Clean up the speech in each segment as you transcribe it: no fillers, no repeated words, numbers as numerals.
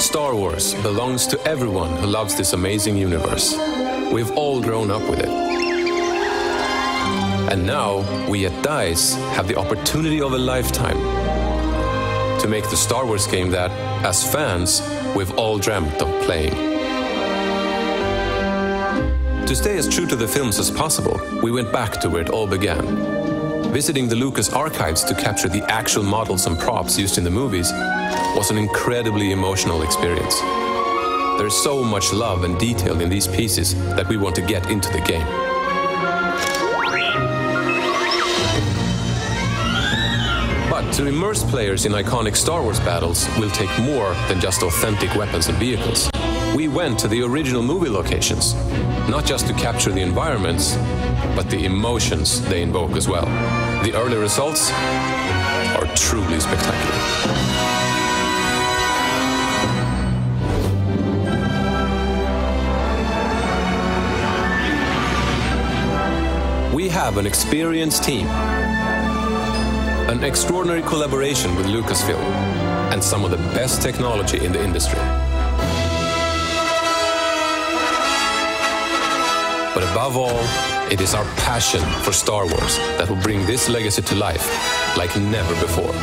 Star Wars belongs to everyone who loves this amazing universe. We've all grown up with it. And now, we at DICE have the opportunity of a lifetime to make the Star Wars game that, as fans, we've all dreamt of playing. To stay as true to the films as possible, we went back to where it all began. Visiting the Lucas archives to capture the actual models and props used in the movies was an incredibly emotional experience. There's so much love and detail in these pieces that we want to get into the game. But to immerse players in iconic Star Wars battles will take more than just authentic weapons and vehicles. We went to the original movie locations, not just to capture the environments, but the emotions they invoke as well. The early results are truly spectacular. We have an experienced team, an extraordinary collaboration with Lucasfilm, and some of the best technology in the industry. But above all, it is our passion for Star Wars that will bring this legacy to life like never before.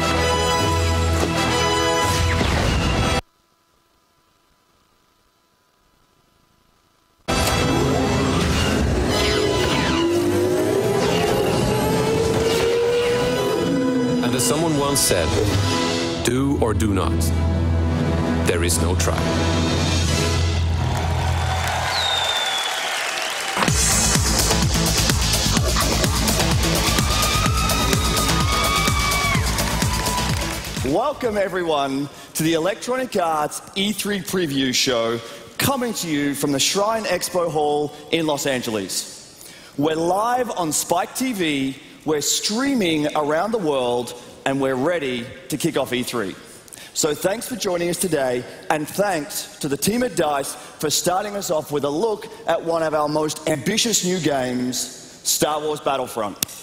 And as someone once said, do or do not. There is no try. Welcome everyone to the Electronic Arts E3 preview show, coming to you from the Shrine Expo Hall in Los Angeles. We're live on Spike TV, we're streaming around the world, and we're ready to kick off E3. So thanks for joining us today, and thanks to the team at DICE for starting us off with a look at one of our most ambitious new games, Star Wars Battlefront.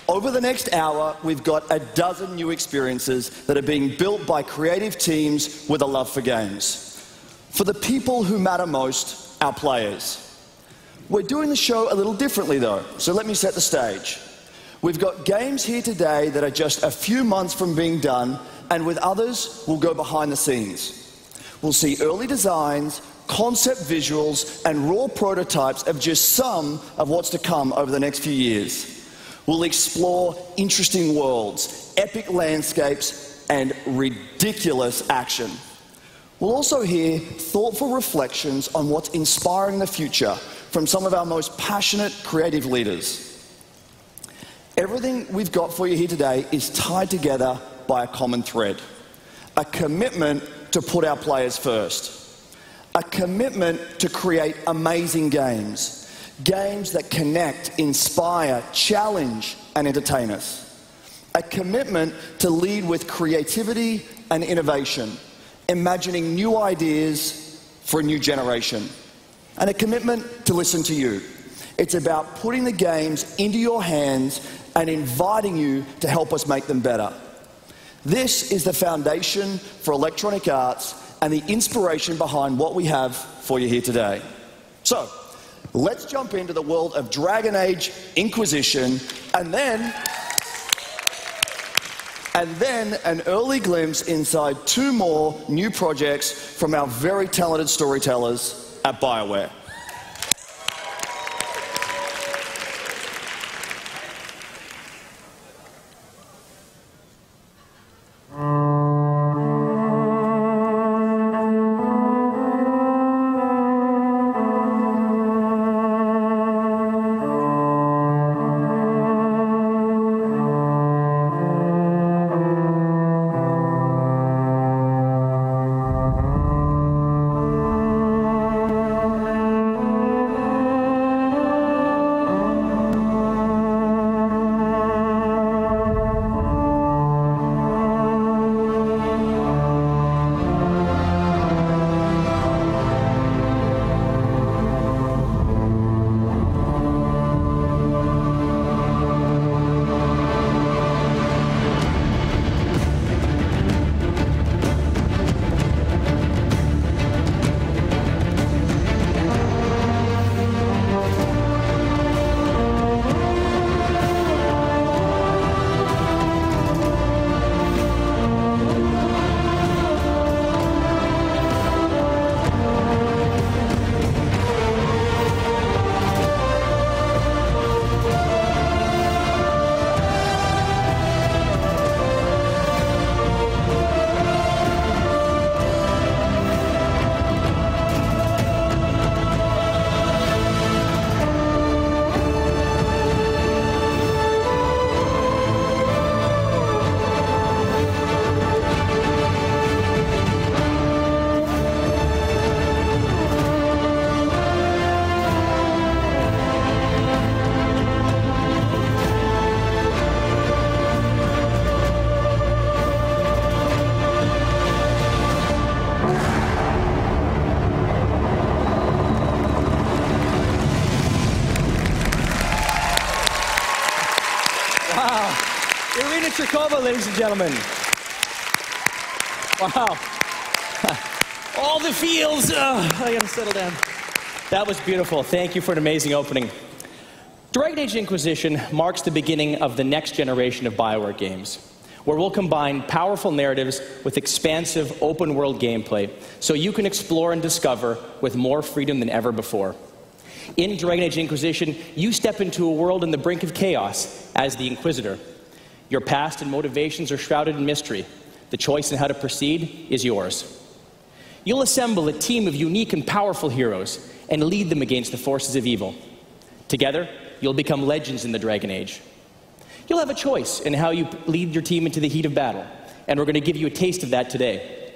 Over the next hour, we've got a dozen new experiences that are being built by creative teams with a love for games. For the people who matter most, our players. We're doing the show a little differently though, so let me set the stage. We've got games here today that are just a few months from being done, and with others, we'll go behind the scenes. We'll see early designs, concept visuals, and raw prototypes of just some of what's to come over the next few years. We'll explore interesting worlds, epic landscapes, and ridiculous action. We'll also hear thoughtful reflections on what's inspiring the future from some of our most passionate creative leaders. Everything we've got for you here today is tied together by a common thread. A commitment to put our players first. A commitment to create amazing games. Games that connect, inspire, challenge, and entertain us. A commitment to lead with creativity and innovation, imagining new ideas for a new generation. And a commitment to listen to you. It's about putting the games into your hands and inviting you to help us make them better. This is the foundation for Electronic Arts and the inspiration behind what we have for you here today. So, let's jump into the world of Dragon Age Inquisition, and then an early glimpse inside two more new projects from our very talented storytellers at BioWare. Strykova, ladies and gentlemen. Wow. All the feels. I gotta settle down. That was beautiful. Thank you for an amazing opening. Dragon Age Inquisition marks the beginning of the next generation of BioWare games, where we'll combine powerful narratives with expansive open-world gameplay so you can explore and discover with more freedom than ever before. In Dragon Age Inquisition, you step into a world on the brink of chaos as the Inquisitor. Your past and motivations are shrouded in mystery. The choice in how to proceed is yours. You'll assemble a team of unique and powerful heroes and lead them against the forces of evil. Together, you'll become legends in the Dragon Age. You'll have a choice in how you lead your team into the heat of battle, and we're going to give you a taste of that today.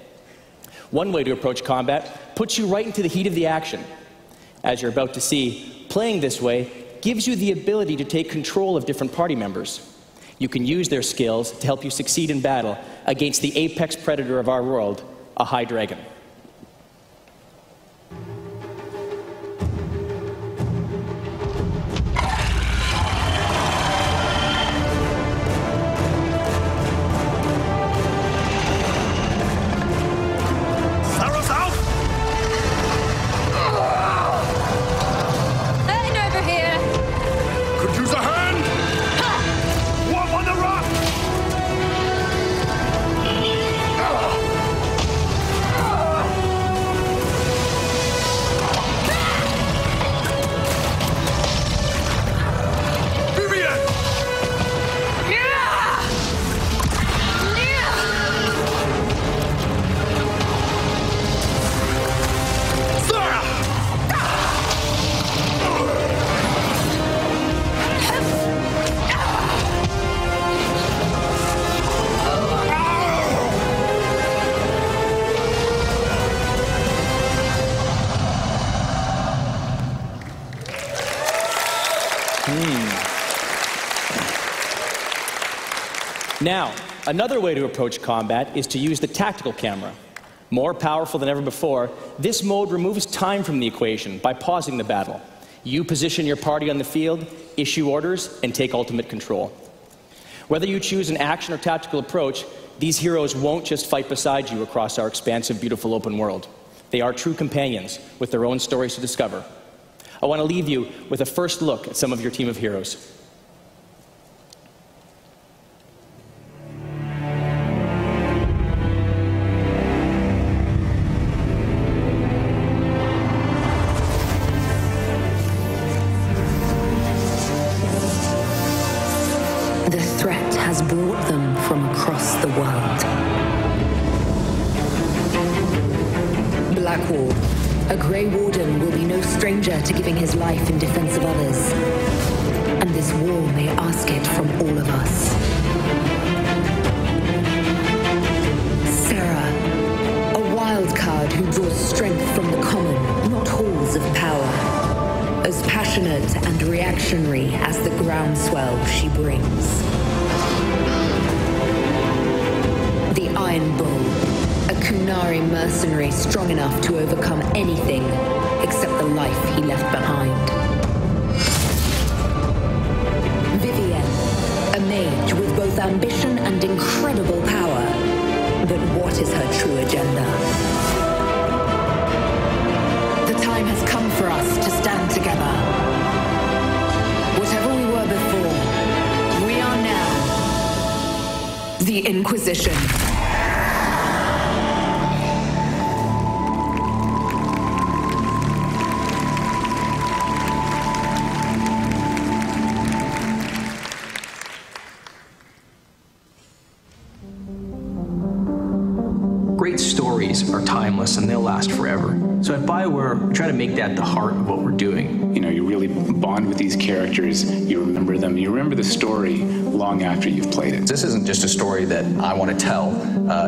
One way to approach combat puts you right into the heat of the action. As you're about to see, playing this way gives you the ability to take control of different party members. You can use their skills to help you succeed in battle against the apex predator of our world, a high dragon. Now, another way to approach combat is to use the tactical camera. More powerful than ever before, this mode removes time from the equation by pausing the battle. You position your party on the field, issue orders, and take ultimate control. Whether you choose an action or tactical approach, these heroes won't just fight beside you across our expansive, beautiful open world. They are true companions with their own stories to discover. I want to leave you with a first look at some of your team of heroes. The threat has brought them from across the world. Blackwall, a Grey Warden, will be no stranger to giving his life in defense of others. And this war may ask it from all of us. Sarah, a wild card who draws strength from the common, not halls of power. As passionate and reactionary as the groundswell she brings. The Iron Bull, a Kunari mercenary strong enough to overcome anything except the life he left behind. Vivienne, a mage with both ambition and incredible power. But what is her true agenda? The time has come for us to stand together. Whatever we were before, we are now the Inquisition. Great stories are timeless and they'll last forever. So at BioWare, we try to make that the heart of what we're doing. You know, you really bond with these characters, you remember them, you remember the story long after you've played it. This isn't just a story that I want to tell,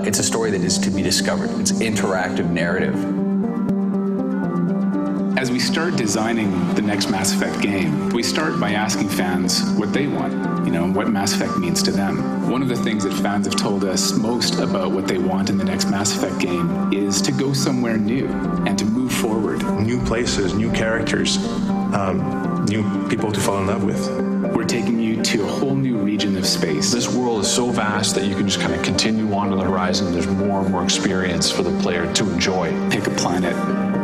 it's a story that is to be discovered. It's interactive narrative. As we start designing the next Mass Effect game, we start by asking fans what they want, you know, what Mass Effect means to them. One of the things that fans have told us most about what they want in the next Mass Effect game is to go somewhere new and to move forward. New places, new characters, new people to fall in love with. We're taking you to a whole new region of space. This world is so vast that you can just kind of continue on to the horizon. There's more and more experience for the player to enjoy. Pick a planet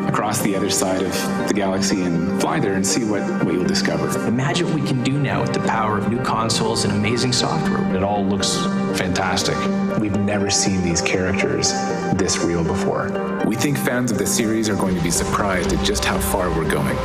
across the other side of the galaxy and fly there and see what you'll discover. Imagine what we can do now with the power of new consoles and amazing software. It all looks fantastic. We've never seen these characters this real before. We think fans of the series are going to be surprised at just how far we're going.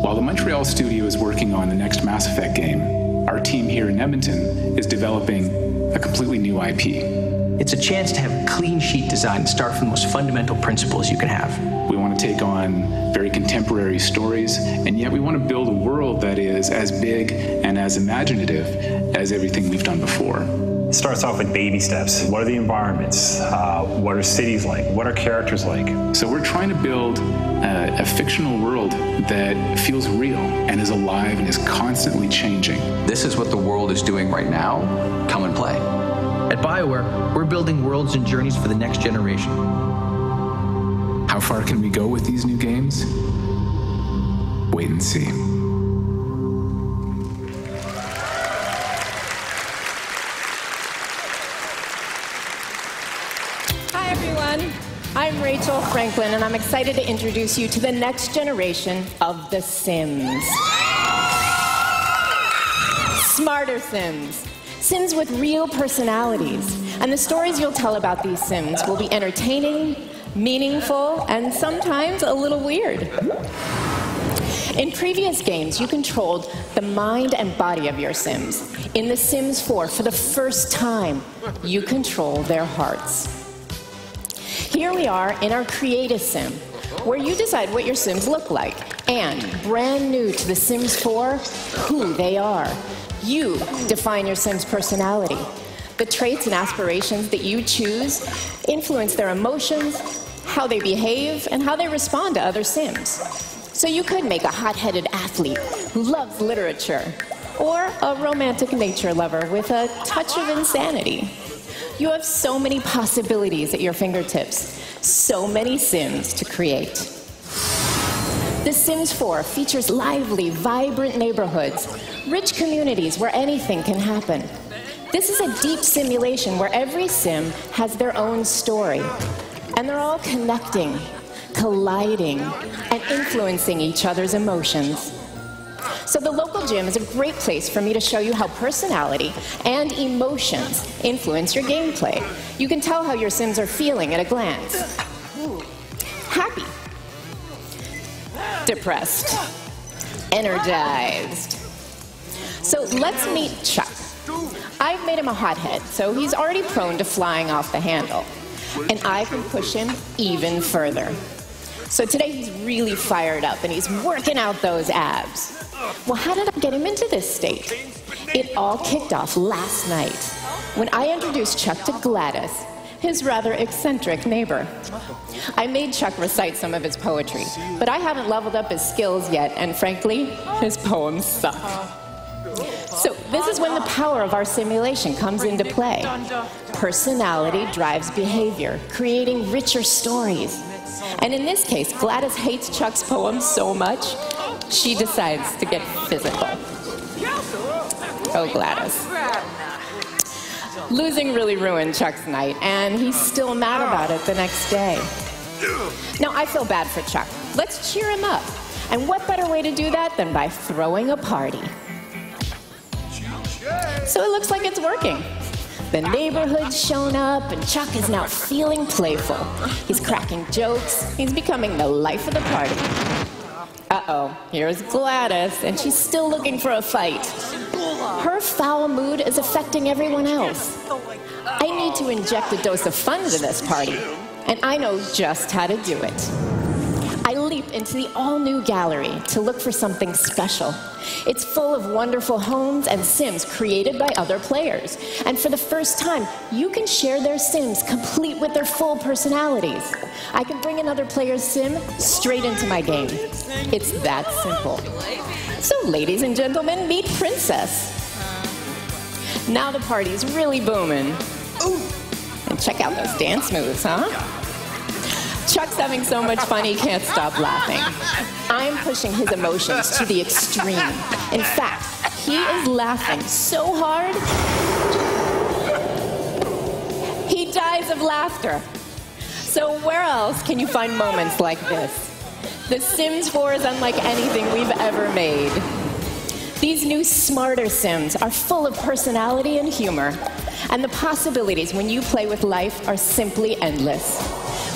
While the Montreal studio is working on the next Mass Effect game, our team here in Edmonton is developing a completely new IP. It's a chance to have a clean sheet design and start from the most fundamental principles you can have. We want to take on very contemporary stories, and yet we want to build a world that is as big and as imaginative as everything we've done before. It starts off with baby steps. What are the environments? What are cities like? What are characters like? So we're trying to build a fictional world that feels real and is alive and is constantly changing. This is what the world is doing right now. Come and play. At BioWare, we're building worlds and journeys for the next generation. How far can we go with these new games? Wait and see. Hi, everyone. I'm Rachel Franklin, and I'm excited to introduce you to the next generation of The Sims. Smarter Sims. Sims with real personalities. And the stories you'll tell about these Sims will be entertaining, meaningful, and sometimes a little weird. In previous games, you controlled the mind and body of your Sims. In The Sims 4, for the first time, you control their hearts. Here we are in our Create a Sim, where you decide what your Sims look like, and brand new to The Sims 4, who they are. You define your Sims' personality. The traits and aspirations that you choose influence their emotions, how they behave, and how they respond to other Sims. So you could make a hot-headed athlete who loves literature, or a romantic nature lover with a touch of insanity. You have so many possibilities at your fingertips, so many Sims to create. The Sims 4 features lively, vibrant neighborhoods, rich communities where anything can happen. This is a deep simulation where every Sim has their own story, and they're all connecting, colliding, and influencing each other's emotions. So the local gym is a great place for me to show you how personality and emotions influence your gameplay. You can tell how your Sims are feeling at a glance. Happy. Depressed. Energized. So let's meet Chuck. I've made him a hothead, so he's already prone to flying off the handle. And I can push him even further. So today he's really fired up and he's working out those abs. Well, how did I get him into this state? It all kicked off last night when I introduced Chuck to Gladys, his rather eccentric neighbor. I made Chuck recite some of his poetry, but I haven't leveled up his skills yet, and frankly, his poems suck. So this is when the power of our simulation comes into play. Personality drives behavior, creating richer stories. And in this case, Gladys hates Chuck's poems so much, she decides to get physical. Oh, Gladys. Losing really ruined Chuck's night, and he's still mad about it the next day. Now, I feel bad for Chuck. Let's cheer him up. And what better way to do that than by throwing a party? So it looks like it's working. The neighborhood's shown up, and Chuck is now feeling playful. He's cracking jokes. He's becoming the life of the party. Uh-oh, here's Gladys, and she's still looking for a fight. Her foul mood is affecting everyone else. I need to inject a dose of fun into this party, and I know just how to do it. I leap into the all-new gallery to look for something special. It's full of wonderful homes and Sims created by other players. And for the first time, you can share their Sims complete with their full personalities. I can bring another player's Sim straight into my game. It's that simple. So ladies and gentlemen, meet Princess. Now the party's really booming. Ooh. And check out those dance moves, huh? Chuck's having so much fun he can't stop laughing. I'm pushing his emotions to the extreme. In fact, he is laughing so hard, he dies of laughter. So where else can you find moments like this? The Sims 4 is unlike anything we've ever made. These new smarter Sims are full of personality and humor, and the possibilities when you play with life are simply endless.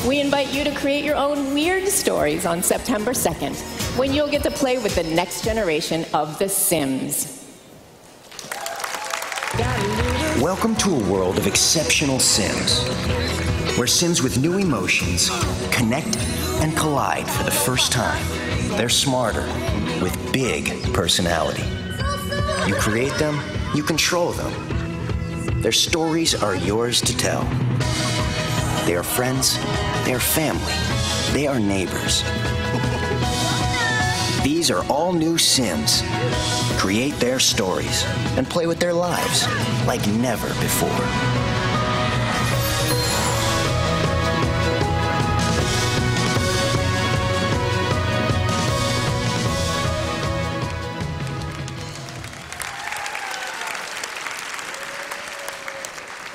We invite you to create your own weird stories on September 2nd, when you'll get to play with the next generation of The Sims. Welcome to a world of exceptional Sims, where Sims with new emotions connect and collide for the first time. They're smarter, with big personality. You create them, you control them. Their stories are yours to tell. They are friends, they are family, they are neighbors. These are all new Sims. Create their stories and play with their lives like never before.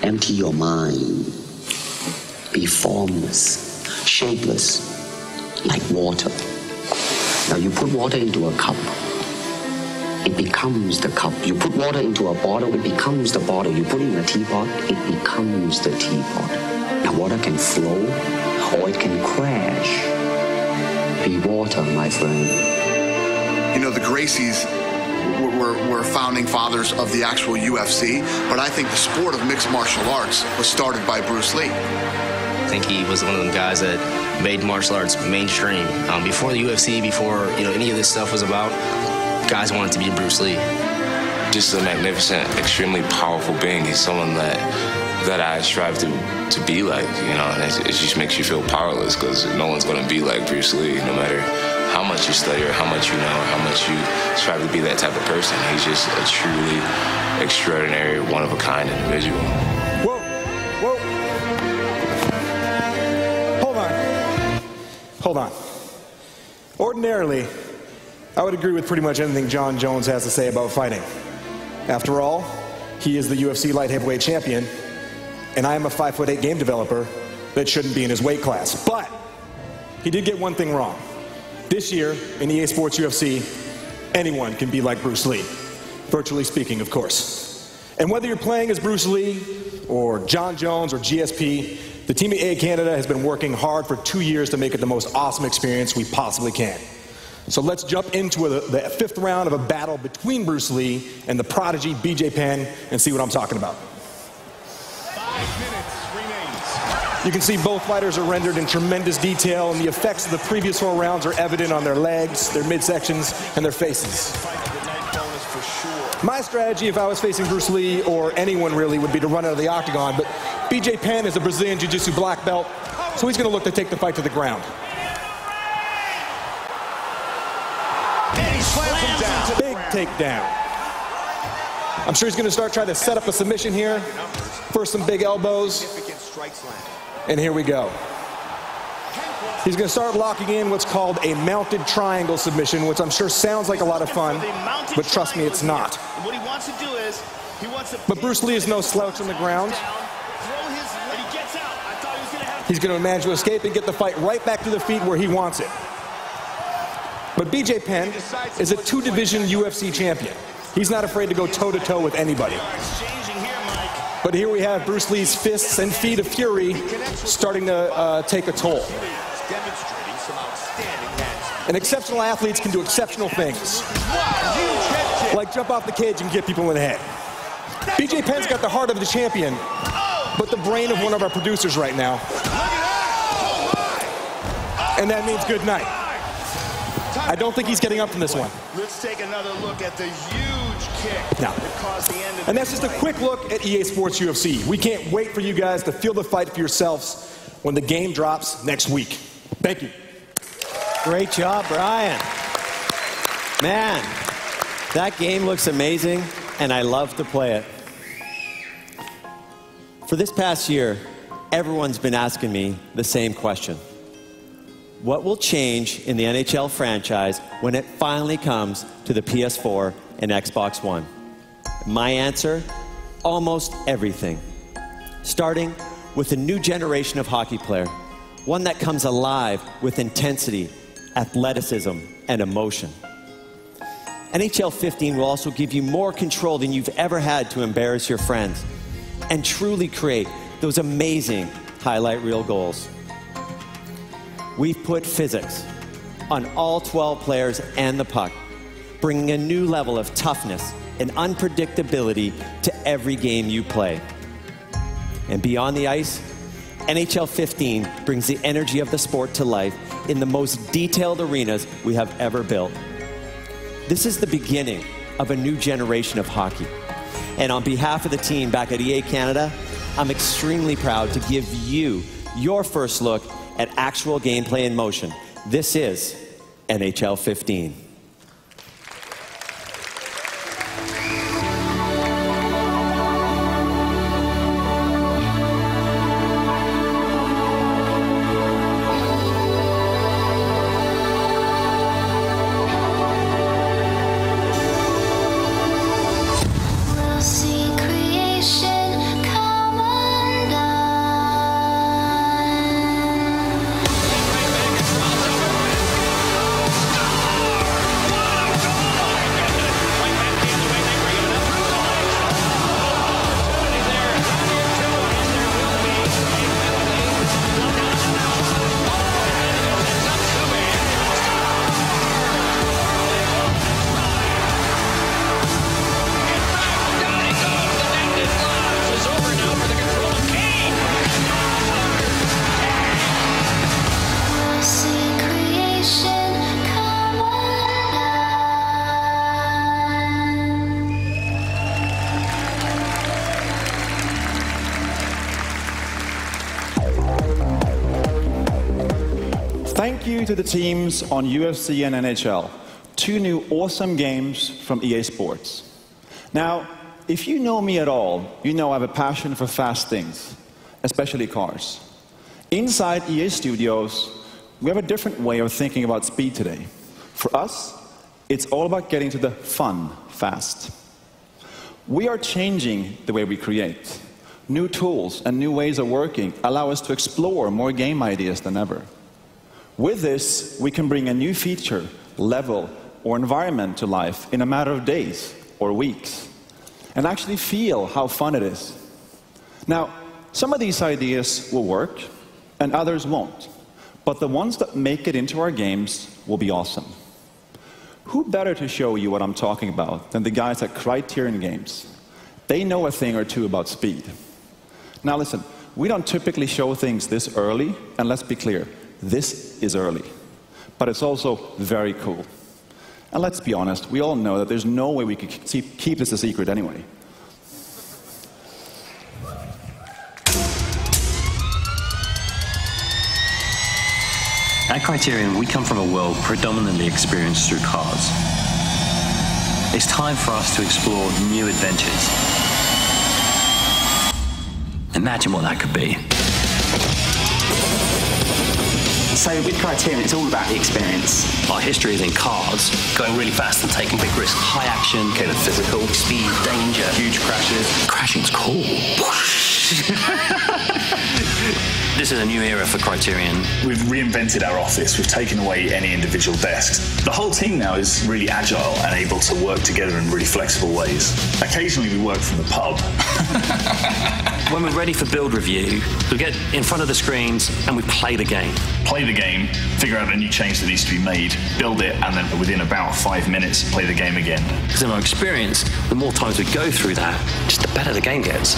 Empty your mind. Be formless, shapeless, like water. Now you put water into a cup, it becomes the cup. You put water into a bottle, it becomes the bottle. You put it in a teapot, it becomes the teapot. Now water can flow, or it can crash. Be water, my friend. You know, the Gracies were founding fathers of the actual UFC, but I think the sport of mixed martial arts was started by Bruce Lee. I think he was one of them guys that made martial arts mainstream. Before the UFC, before any of this stuff was about, guys wanted to be Bruce Lee. Just a magnificent, extremely powerful being. He's someone that I strive to be like, and it just makes you feel powerless because no one's going to be like Bruce Lee, no matter how much you study or how much you know or how much you strive to be that type of person. He's just a truly extraordinary, one-of-a-kind individual. Whoa. Hold on. Ordinarily, I would agree with pretty much anything Jon Jones has to say about fighting. After all, he is the UFC light heavyweight champion, and I am a 5'8" game developer that shouldn't be in his weight class. But he did get one thing wrong. This year, in EA Sports UFC, anyone can be like Bruce Lee. Virtually speaking, of course. And whether you're playing as Bruce Lee, or Jon Jones, or GSP, the team at EA Canada has been working hard for 2 years to make it the most awesome experience we possibly can. So let's jump into the fifth round of a battle between Bruce Lee and the prodigy BJ Penn and see what I'm talking about. 5 minutes remains. You can see both fighters are rendered in tremendous detail, and the effects of the previous 4 rounds are evident on their legs, their midsections, and their faces. My strategy, if I was facing Bruce Lee, or anyone really, would be to run out of the octagon, but BJ Penn is a Brazilian Jiu-Jitsu black belt, so he's going to look to take the fight to the ground. Big takedown. I'm sure he's going to start trying to set up a submission here. First, some big elbows. And here we go. He's going to start locking in what's called a mounted triangle submission, which I'm sure sounds like a lot of fun, but trust me, it's not. What he wants to do is, But Bruce Lee is no slouch on the ground. He's going to manage to escape and get the fight right back to the feet where he wants it. But BJ Penn is a 2-division UFC champion. He's not afraid to go toe-to-toe with anybody. But here we have Bruce Lee's fists and feet of fury starting to take a toll. And exceptional athletes can do exceptional things, like jump off the cage and get people in the head. BJ Penn's got the heart of the champion, but the brain of one of our producers right now. And that means good night. I don't think he's getting up from this one. Let's take another look at the huge kick now. that caused the end of And that's just a quick look at EA Sports UFC. We can't wait for you guys to feel the fight for yourselves when the game drops next week. Thank you. Great job, Brian. Man, that game looks amazing, and I love to play it. For this past year, everyone's been asking me the same question. What will change in the NHL franchise when it finally comes to the PS4 and Xbox One? My answer, almost everything. Starting with a new generation of hockey player, one that comes alive with intensity, athleticism, and emotion. NHL 15 will also give you more control than you've ever had to embarrass your friends and truly create those amazing highlight reel goals. We've put physics on all 12 players and the puck, bringing a new level of toughness and unpredictability to every game you play. And beyond the ice, NHL 15 brings the energy of the sport to life in the most detailed arenas we have ever built. This is the beginning of a new generation of hockey. And on behalf of the team back at EA Canada, I'm extremely proud to give you your first look at actual gameplay in motion. This is NHL 15. Thank you to the teams on UFC and NHL. Two new awesome games from EA Sports. Now, if you know me at all, you know I have a passion for fast things, especially cars. Inside EA Studios, we have a different way of thinking about speed today. For us, it's all about getting to the fun fast. We are changing the way we create. New tools and new ways of working allow us to explore more game ideas than ever. With this, we can bring a new feature, level, or environment to life in a matter of days or weeks, and actually feel how fun it is. Now, some of these ideas will work, and others won't, but the ones that make it into our games will be awesome. Who better to show you what I'm talking about than the guys at Criterion Games? They know a thing or two about speed. Now listen, we don't typically show things this early, and let's be clear, this is early, but it's also very cool. And let's be honest, we all know that there's no way we could keep this a secret anyway. At Criterion, we come from a world predominantly experienced through cars. It's time for us to explore new adventures. Imagine what that could be. So with Criterion, it's all about the experience. Our history is in cars, going really fast and taking big risks. High action, kind of physical, speed, danger, huge crashes. Crashing's cool. This is a new era for Criterion. We've reinvented our office. We've taken away any individual desks. The whole team now is really agile and able to work together in really flexible ways. Occasionally we work from the pub. When we're ready for build review, we get in front of the screens and we play the game. Play the game, figure out a new change that needs to be made, build it, and then within about 5 minutes, play the game again. Because in our experience, the more times we go through that, just the better the game gets.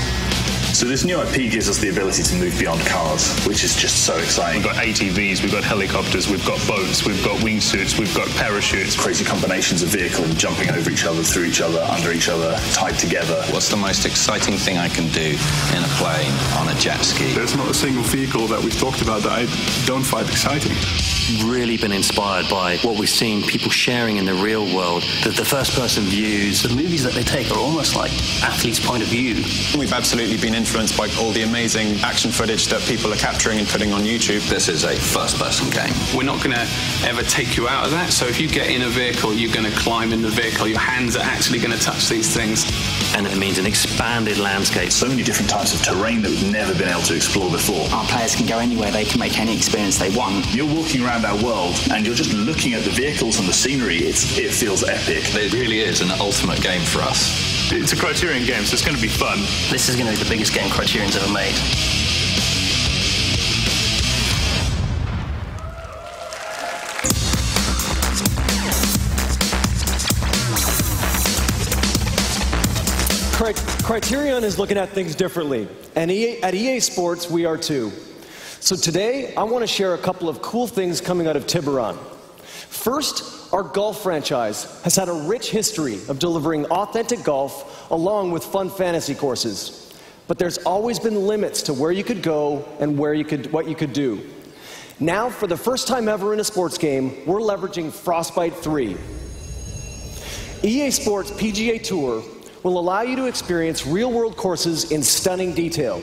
So this new IP gives us the ability to move beyond cars, which is just so exciting. We've got ATVs, we've got helicopters, we've got boats, we've got wingsuits, we've got parachutes. Crazy combinations of vehicles jumping over each other, through each other, under each other, tied together. What's the most exciting thing I can do in a plane on a jet jet ski. There's not a single vehicle that we've talked about that I don't find exciting. Really been inspired by what we've seen people sharing in the real world, that the first-person views. The movies that they take are almost like athletes' point of view. We've absolutely been influenced by all the amazing action footage that people are capturing and putting on YouTube. This is a first-person game. We're not going to ever take you out of that. So if you get in a vehicle, you're going to climb in the vehicle. Your hands are actually going to touch these things. And it means an expanded landscape. So many different types of terrain that we've never been able to explore before. Our players can go anywhere. They can make any experience they want. You're walking around our world and you're just looking at the vehicles and the scenery. It feels epic. It really is an ultimate game for us. It's a Criterion game, so it's going to be fun. This is going to be the biggest game Criterion's ever made. Criterion is looking at things differently, and at EA Sports, we are too. So today, I want to share a couple of cool things coming out of Tiburon. First, our golf franchise has had a rich history of delivering authentic golf along with fun fantasy courses. But there's always been limits to where you could go and what you could do. Now, for the first time ever in a sports game, we're leveraging Frostbite 3. EA Sports PGA Tour will allow you to experience real-world courses in stunning detail,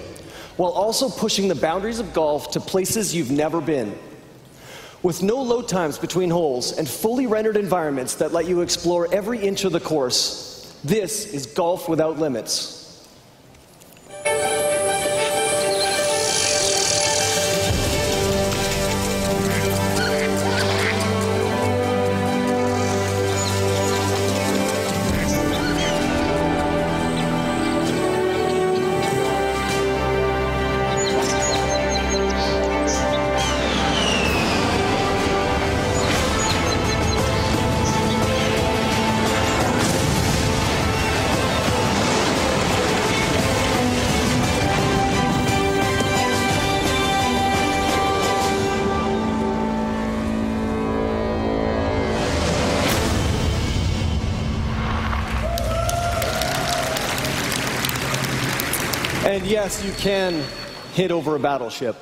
while also pushing the boundaries of golf to places you've never been. With no load times between holes and fully rendered environments that let you explore every inch of the course, this is golf without limits. And yes, you can hit over a battleship.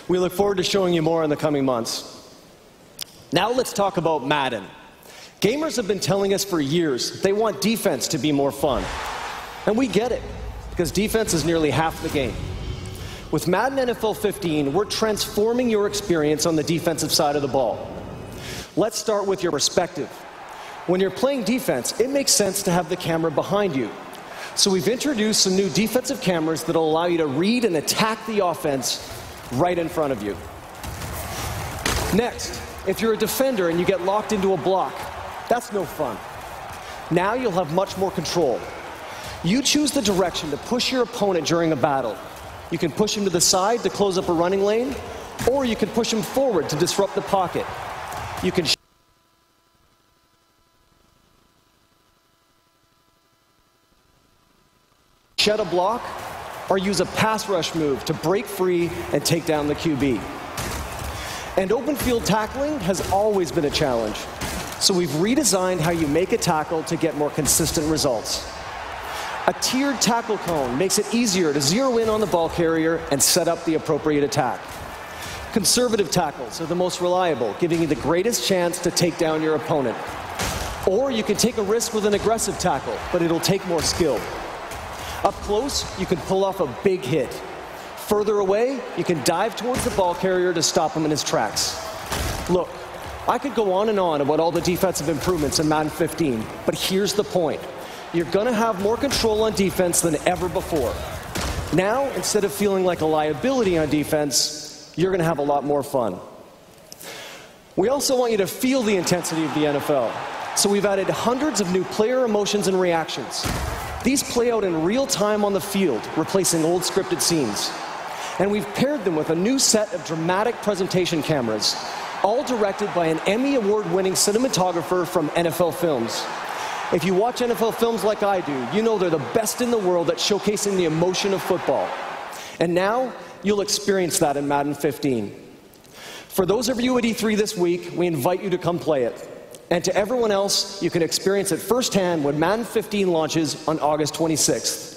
We look forward to showing you more in the coming months. Now let's talk about Madden. Gamers have been telling us for years that they want defense to be more fun. And we get it, because defense is nearly half the game. With Madden NFL 15, we're transforming your experience on the defensive side of the ball. Let's start with your perspective. When you're playing defense, it makes sense to have the camera behind you. So we've introduced some new defensive cameras that will allow you to read and attack the offense right in front of you. Next, if you're a defender and you get locked into a block, that's no fun. Now you'll have much more control. You choose the direction to push your opponent during a battle. You can push him to the side to close up a running lane, or you can push him forward to disrupt the pocket. You can shed a block, or use a pass rush move to break free and take down the QB. And open field tackling has always been a challenge, so we've redesigned how you make a tackle to get more consistent results. A tiered tackle cone makes it easier to zero in on the ball carrier and set up the appropriate attack. Conservative tackles are the most reliable, giving you the greatest chance to take down your opponent. Or you can take a risk with an aggressive tackle, but it'll take more skill. Up close, you can pull off a big hit. Further away, you can dive towards the ball carrier to stop him in his tracks. Look, I could go on and on about all the defensive improvements in Madden 15, but here's the point. You're going to have more control on defense than ever before. Now, instead of feeling like a liability on defense, you're going to have a lot more fun. We also want you to feel the intensity of the NFL, so we've added hundreds of new player emotions and reactions. These play out in real time on the field, replacing old scripted scenes. And we've paired them with a new set of dramatic presentation cameras, all directed by an Emmy Award-winning cinematographer from NFL Films. If you watch NFL films like I do, you know they're the best in the world at showcasing the emotion of football. And now, you'll experience that in Madden 15. For those of you at E3 this week, we invite you to come play it. And to everyone else, you can experience it firsthand when Madden 15 launches on August 26th.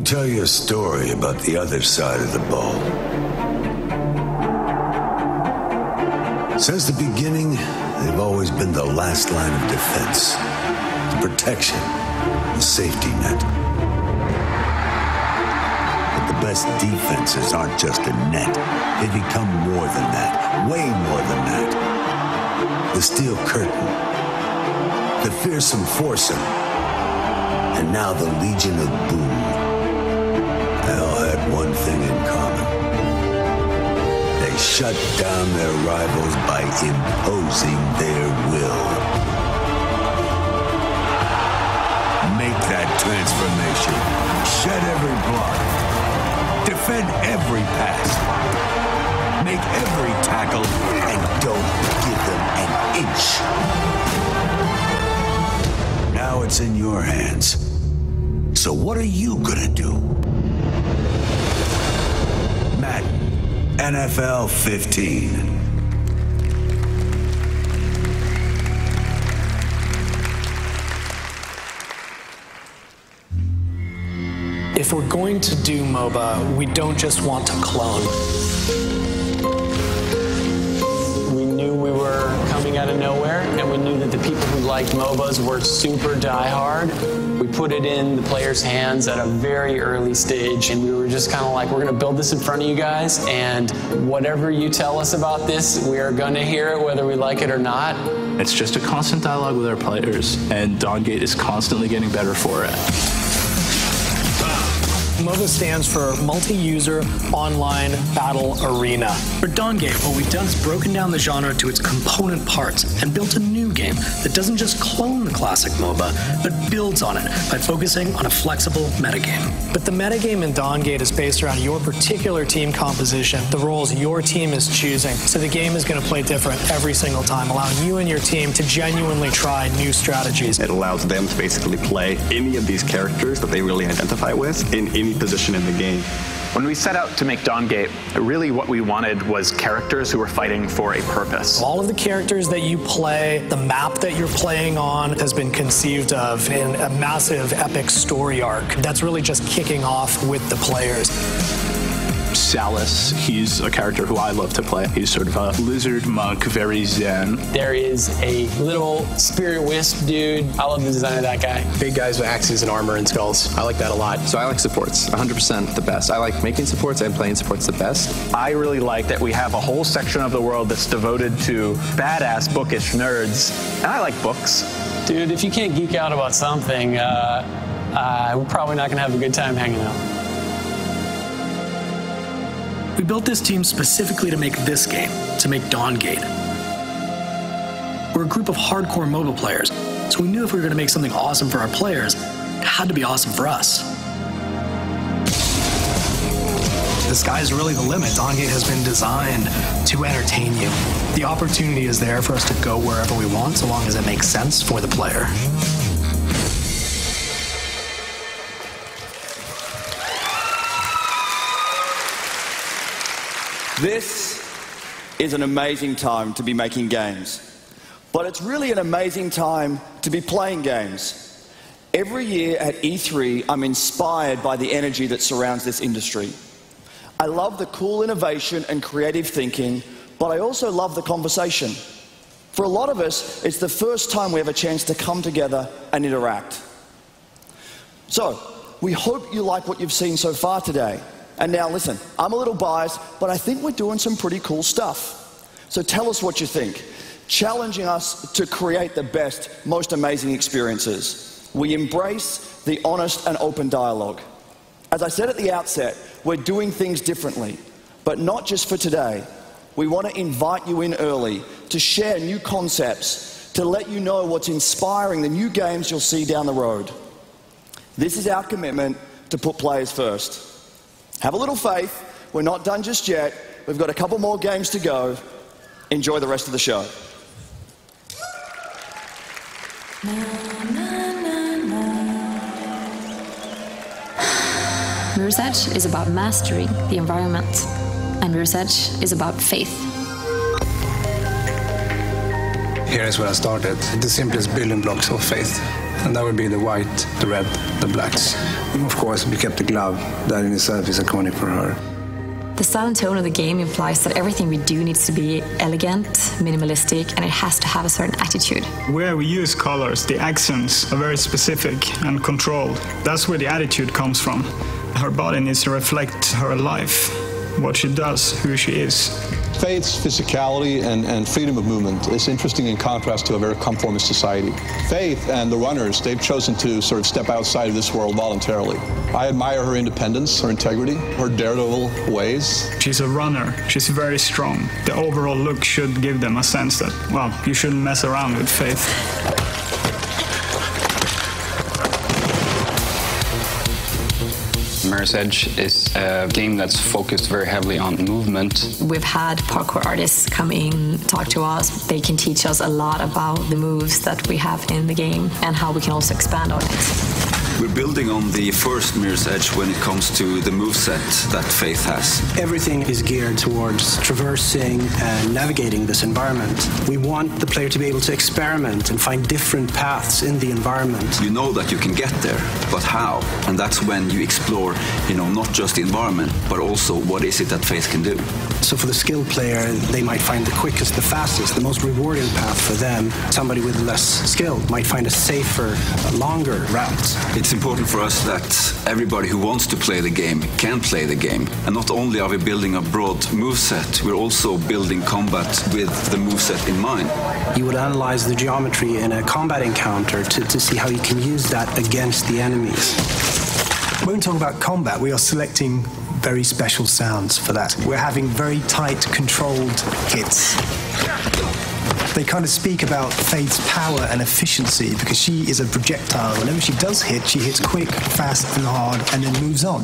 tell you a story about the other side of the ball. Since the beginning, they've always been the last line of defense, the protection, the safety net. But the best defenses aren't just a net. They become more than that, way more than that. The steel curtain, the fearsome foursome, and now the Legion of Boom. They all had one thing in common. They shut down their rivals by imposing their will. Make that transformation. Shed every block. Defend every pass. Make every tackle, and don't give them an inch. Now it's in your hands. So what are you gonna do? Madden, NFL 15. If we're going to do MOBA, we don't just want to clone. We knew we were coming out of nowhere, and we knew that the people who liked MOBAs were super diehard. We put it in the players' hands at a very early stage, and we were just kind of like, we're going to build this in front of you guys, and whatever you tell us about this, we are going to hear it whether we like it or not. It's just a constant dialogue with our players, and Dawngate is constantly getting better for it. MOBA stands for Multi-User Online Battle Arena. For Dawngate, what we've done is broken down the genre to its component parts and built a new game that doesn't just clone the classic MOBA, but builds on it by focusing on a flexible metagame. But the metagame in Dawngate is based around your particular team composition, the roles your team is choosing, so the game is going to play different every single time, allowing you and your team to genuinely try new strategies. It allows them to basically play any of these characters that they really identify with in any position in the game. When we set out to make Dawngate, really what we wanted was characters who were fighting for a purpose. All of the characters that you play, the map that you're playing on has been conceived of in a massive epic story arc that's really just kicking off with the players. Salus, he's a character who I love to play. He's sort of a lizard monk, very zen. There is a little spirit wisp dude. I love the design of that guy. Big guys with axes and armor and skulls. I like that a lot. So I like supports, 100% the best. I like making supports and playing supports the best. I really like that we have a whole section of the world that's devoted to badass, bookish nerds. And I like books. Dude, if you can't geek out about something, we're probably not going to have a good time hanging out. We built this team specifically to make this game, to make Dawngate. We're a group of hardcore MOBA players, so we knew if we were going to make something awesome for our players, it had to be awesome for us. The sky's really the limit. Dawngate has been designed to entertain you. The opportunity is there for us to go wherever we want, so long as it makes sense for the player. This is an amazing time to be making games, but it's really an amazing time to be playing games. Every year at E3, I'm inspired by the energy that surrounds this industry. I love the cool innovation and creative thinking, but I also love the conversation. For a lot of us, it's the first time we have a chance to come together and interact. So, we hope you like what you've seen so far today. And now listen, I'm a little biased, but I think we're doing some pretty cool stuff. So tell us what you think, challenging us to create the best, most amazing experiences. We embrace the honest and open dialogue. As I said at the outset, we're doing things differently, but not just for today. We want to invite you in early to share new concepts, to let you know what's inspiring the new games you'll see down the road. This is our commitment to put players first. Have a little faith. We're not done just yet. We've got a couple more games to go. Enjoy the rest of the show. Mirror's Edge is about mastering the environment, and Mirror's Edge is about faith. Here is where I started. The simplest building blocks of faith. and that would be the white, the red, the blacks. And of course, we kept the glove. That in itself is iconic for her. The style and tone of the game implies that everything we do needs to be elegant, minimalistic, and it has to have a certain attitude. Where we use colors, the accents are very specific and controlled. That's where the attitude comes from. Her body needs to reflect her life, what she does, who she is. Faith's physicality and freedom of movement is interesting in contrast to a very conformist society. Faith and the runners, they've chosen to sort of step outside of this world voluntarily. I admire her independence, her integrity, her daredevil ways. She's a runner. She's very strong. The overall look should give them a sense that, well, you shouldn't mess around with Faith. Mirror's Edge is a game that's focused very heavily on movement. We've had parkour artists come in, talk to us. They can teach us a lot about the moves that we have in the game and how we can also expand on it. We're building on the first Mirror's Edge when it comes to the moveset that Faith has. Everything is geared towards traversing and navigating this environment. We want the player to be able to experiment and find different paths in the environment. You know that you can get there, but how? And that's when you explore, not just the environment, but also what is it that Faith can do. So for the skilled player, they might find the quickest, the fastest, the most rewarding path for them. Somebody with less skill might find a safer, longer route. It's important for us that everybody who wants to play the game can play the game. And not only are we building a broad moveset, we're also building combat with the moveset in mind. You would analyze the geometry in a combat encounter to see how you can use that against the enemies. When we talk about combat, we are selecting very special sounds for that. We're having very tight, controlled hits. They kind of speak about Faith's power and efficiency because she is a projectile. Whenever she does hit, she hits quick, fast, and hard, and then moves on.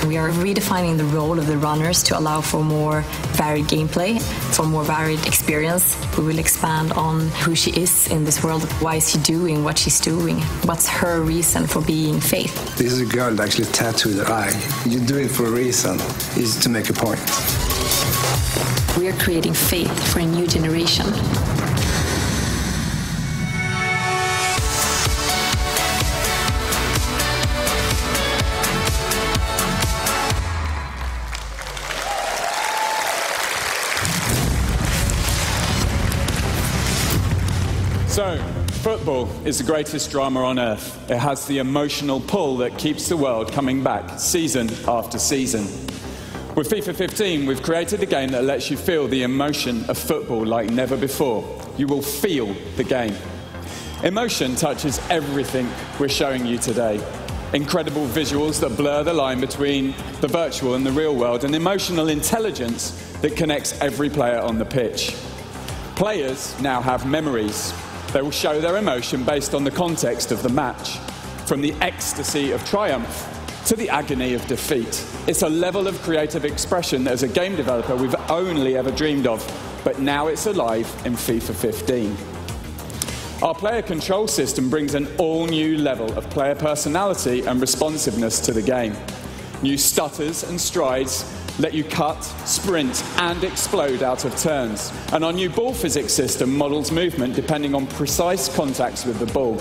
We are redefining the role of the runners to allow for more varied gameplay, for more varied experience. We will expand on who she is in this world. Why is she doing what she's doing? What's her reason for being Faith? This is a girl that actually tattooed her eye. You do it for a reason, is to make a point. We are creating Faith for a new generation. So, football is the greatest drama on earth. It has the emotional pull that keeps the world coming back season after season. With FIFA 15, we've created a game that lets you feel the emotion of football like never before. You will feel the game. Emotion touches everything we're showing you today. Incredible visuals that blur the line between the virtual and the real world, and emotional intelligence that connects every player on the pitch. Players now have memories. They will show their emotion based on the context of the match, from the ecstasy of triumph to the agony of defeat. It's a level of creative expression that as a game developer we've only ever dreamed of, but now it's alive in FIFA 15. Our player control system brings an all-new level of player personality and responsiveness to the game. New stutters and strides let you cut, sprint and explode out of turns. And our new ball physics system models movement depending on precise contacts with the ball.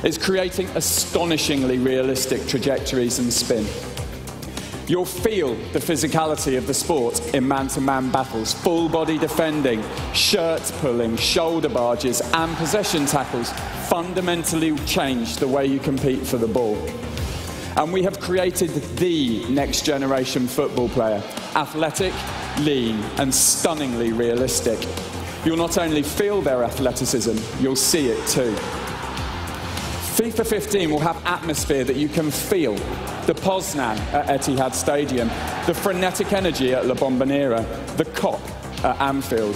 It's creating astonishingly realistic trajectories and spin. You'll feel the physicality of the sport in man-to-man battles, full-body defending, shirt pulling, shoulder barges and possession tackles fundamentally change the way you compete for the ball. And we have created the next generation football player, athletic, lean and stunningly realistic. You'll not only feel their athleticism, you'll see it too. FIFA 15 will have atmosphere that you can feel. The Poznan at Etihad Stadium, the frenetic energy at La Bombonera, the Kop at Anfield.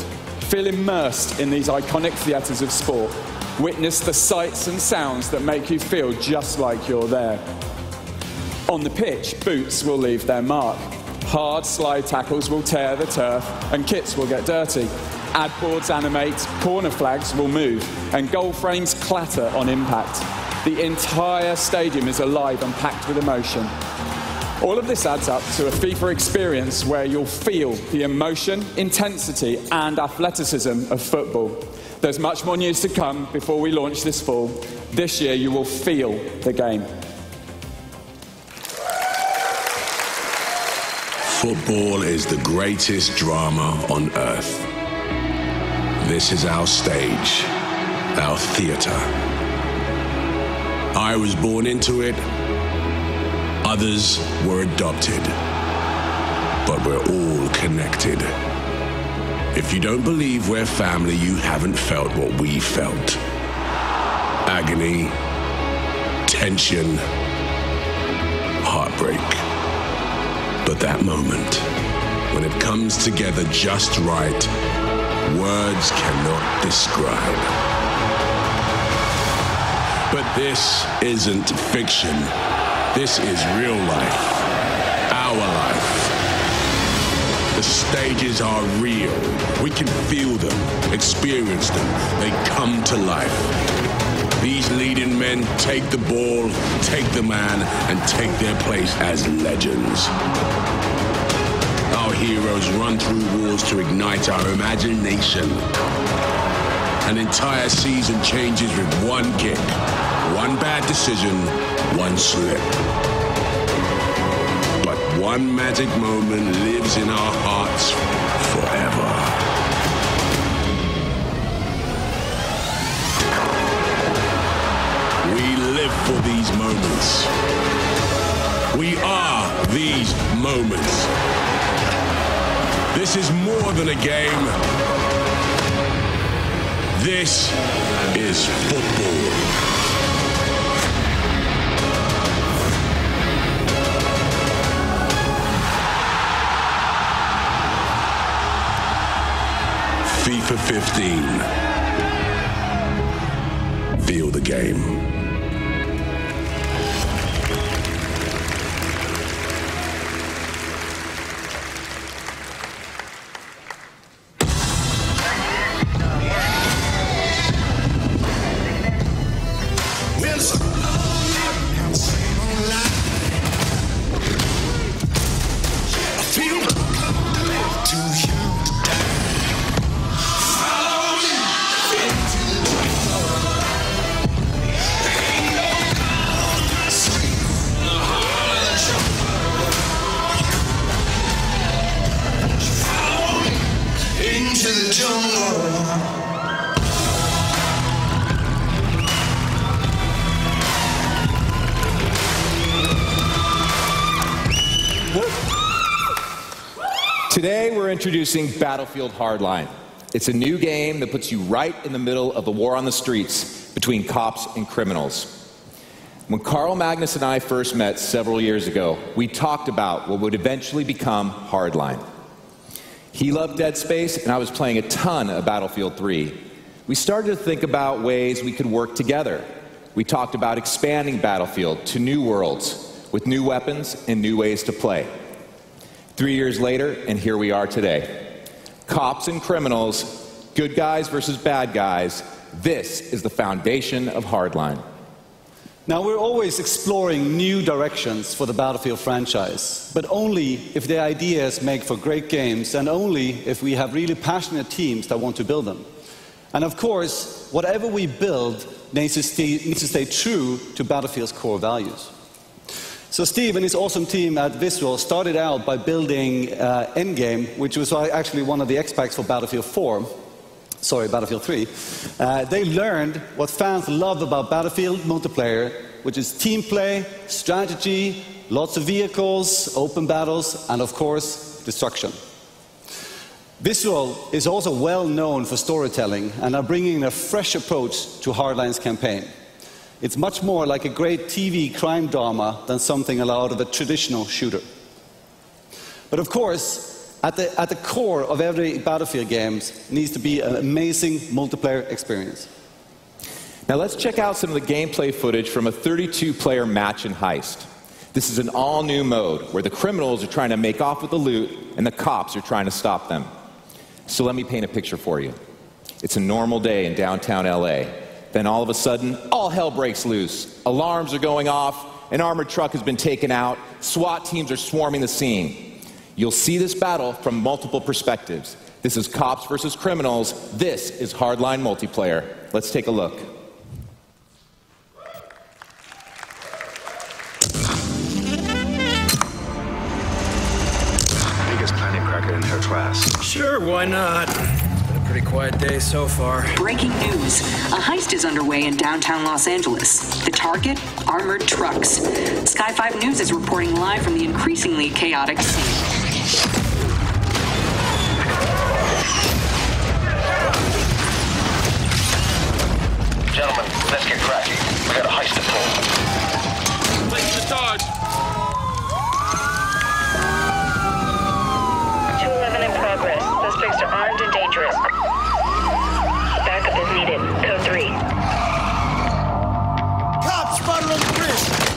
Feel immersed in these iconic theatres of sport. Witness the sights and sounds that make you feel just like you're there. On the pitch, boots will leave their mark. Hard slide tackles will tear the turf and kits will get dirty. Ad boards animate, corner flags will move and goal frames clatter on impact. The entire stadium is alive and packed with emotion. All of this adds up to a FIFA experience where you'll feel the emotion, intensity and athleticism of football. There's much more news to come before we launch this fall. This year you will feel the game. Football is the greatest drama on earth. This is our stage, our theater. I was born into it, others were adopted, but we're all connected. If you don't believe we're family, you haven't felt what we felt. Agony, tension, heartbreak. But that moment, when it comes together just right, words cannot describe. But this isn't fiction. This is real life, our life. The stages are real. We can feel them, experience them. They come to life. These leading men take the ball, take the man, and take their place as legends. Our heroes run through walls to ignite our imagination. An entire season changes with one kick, one bad decision, one slip. But one magic moment lives in our hearts forever. We live for these moments. We are these moments. This is more than a game. This is football. FIFA 15. Feel the game. Today we're introducing Battlefield Hardline. It's a new game that puts you right in the middle of the war on the streets between cops and criminals. When Carl Magnus and I first met several years ago, we talked about what would eventually become Hardline. He loved Dead Space, and I was playing a ton of Battlefield 3. We started to think about ways we could work together. We talked about expanding Battlefield to new worlds with new weapons and new ways to play. 3 years later, and here we are today. Cops and criminals, good guys versus bad guys, this is the foundation of Hardline. Now, we're always exploring new directions for the Battlefield franchise, but only if the ideas make for great games and only if we have really passionate teams that want to build them. And of course, whatever we build needs to stay true to Battlefield's core values. So Steve and his awesome team at Visual started out by building Endgame, which was actually one of the X-Packs for Battlefield 3. They learned what fans love about Battlefield multiplayer, which is team play, strategy, lots of vehicles, open battles, and of course, destruction. Visual is also well known for storytelling and are bringing a fresh approach to Hardline's campaign. It's much more like a great TV crime drama than something out of a traditional shooter. But of course, at the core of every Battlefield game needs to be an amazing multiplayer experience. Now let's check out some of the gameplay footage from a 32-player match and heist. This is an all-new mode where the criminals are trying to make off with the loot and the cops are trying to stop them. So let me paint a picture for you. It's a normal day in downtown LA. Then all of a sudden, all hell breaks loose. Alarms are going off, an armored truck has been taken out, SWAT teams are swarming the scene. You'll see this battle from multiple perspectives. This is cops versus criminals. This is hardline multiplayer. Let's take a look. Biggest planet cracker in her class. Sure, why not? It's been a pretty quiet day so far. Breaking news. A heist is underway in downtown Los Angeles. The target? Armored trucks. Sky 5 News is reporting live from the increasingly chaotic scene. Gentlemen, let's get cracking. We got a heist to pull. Taking the charge. 211 in progress. Suspects are armed and dangerous. Backup is needed. Code 3. Cops spotted on the bridge.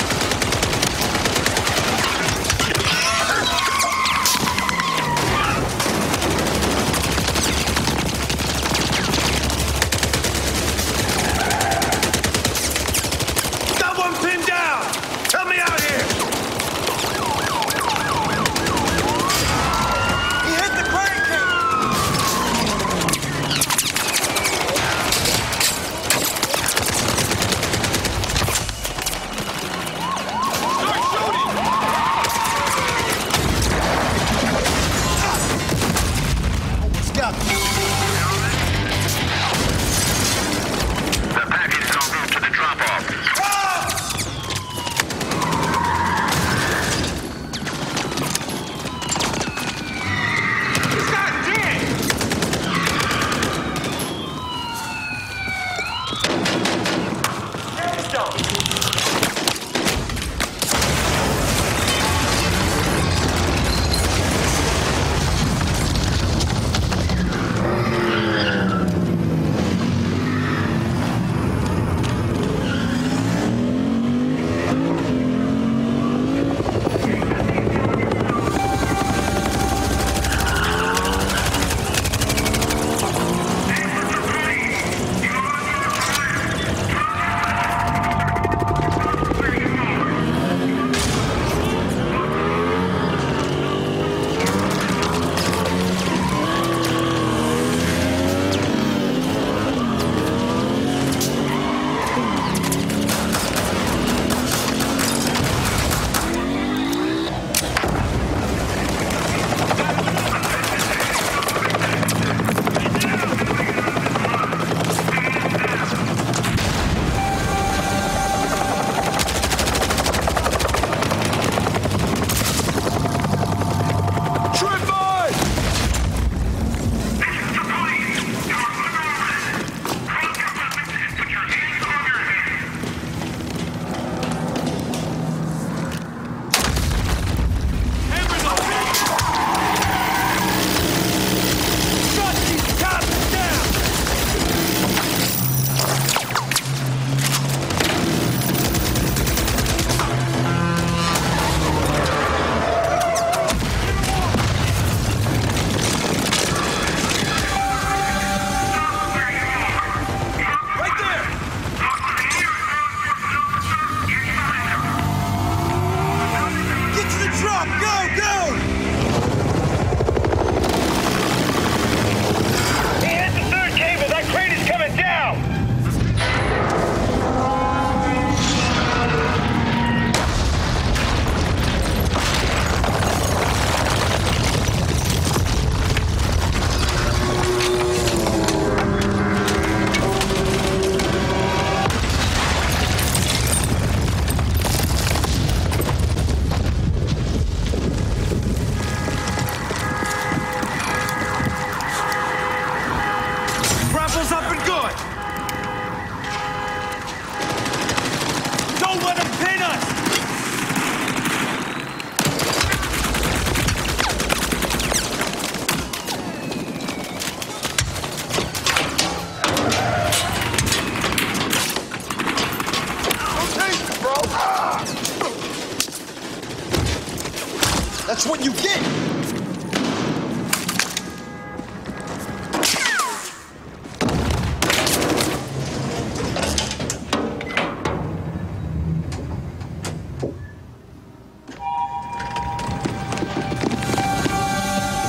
That's what you get!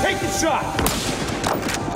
Take the shot!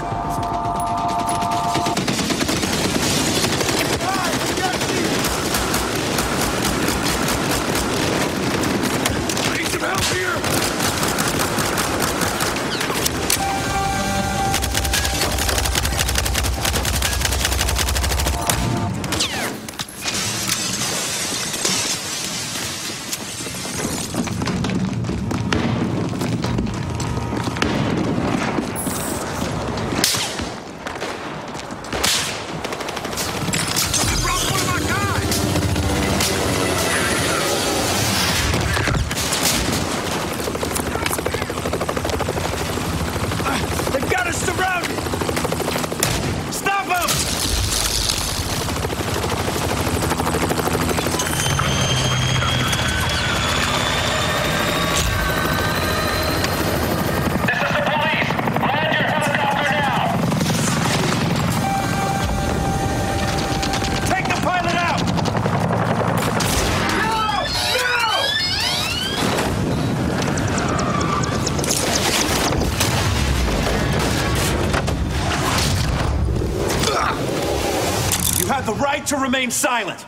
the right to remain silent.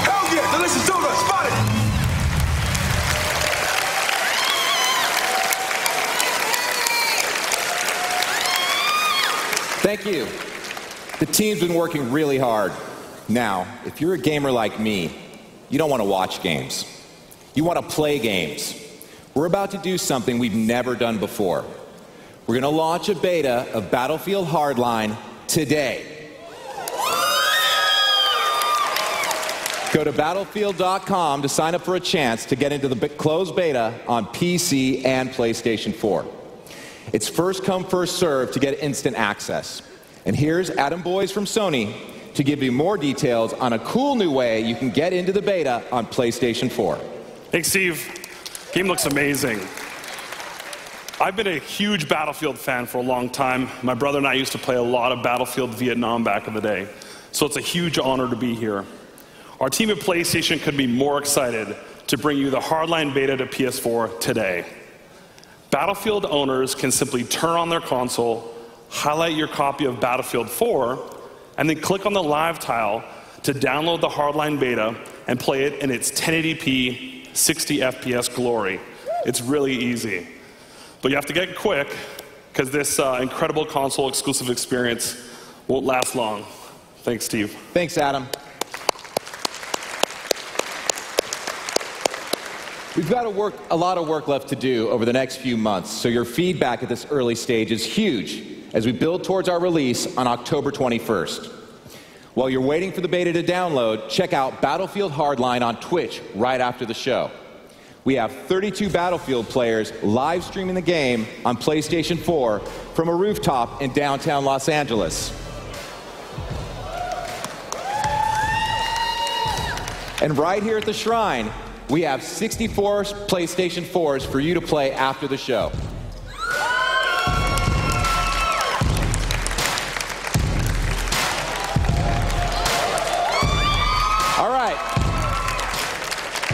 Hell yeah! Delicious donut spotted! Thank you. The team's been working really hard. Now, if you're a gamer like me, you don't want to watch games. You want to play games. We're about to do something we've never done before. We're going to launch a beta of Battlefield Hardline today. Go to battlefield.com to sign up for a chance to get into the closed beta on PC and PlayStation 4. It's first come, first served to get instant access. And here's Adam Boyes from Sony to give you more details on a cool new way you can get into the beta on PlayStation 4. Thanks, Steve. Game looks amazing. I've been a huge Battlefield fan for a long time. My brother and I used to play a lot of Battlefield Vietnam back in the day. So it's a huge honor to be here. Our team at PlayStation could be more excited to bring you the Hardline beta to PS4 today. Battlefield owners can simply turn on their console, highlight your copy of Battlefield 4, and then click on the live tile to download the Hardline beta and play it in its 1080p 60 FPS glory. It's really easy. But you have to get quick, because this incredible console exclusive experience won't last long. Thanks, Steve. Thanks, Adam. We've got a lot of work left to do over the next few months, so your feedback at this early stage is huge as we build towards our release on October 21st. While you're waiting for the beta to download, check out Battlefield Hardline on Twitch right after the show. We have 32 Battlefield players live streaming the game on PlayStation 4 from a rooftop in downtown Los Angeles. And right here at the Shrine, we have 64 PlayStation 4s for you to play after the show. All right.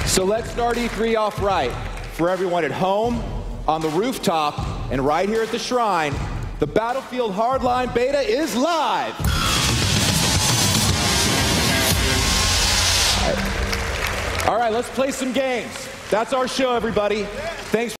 So let's start E3 off right. For everyone at home, on the rooftop, and right here at the Shrine, the Battlefield Hardline beta is live. All right, let's play some games. That's our show, everybody. Thanks.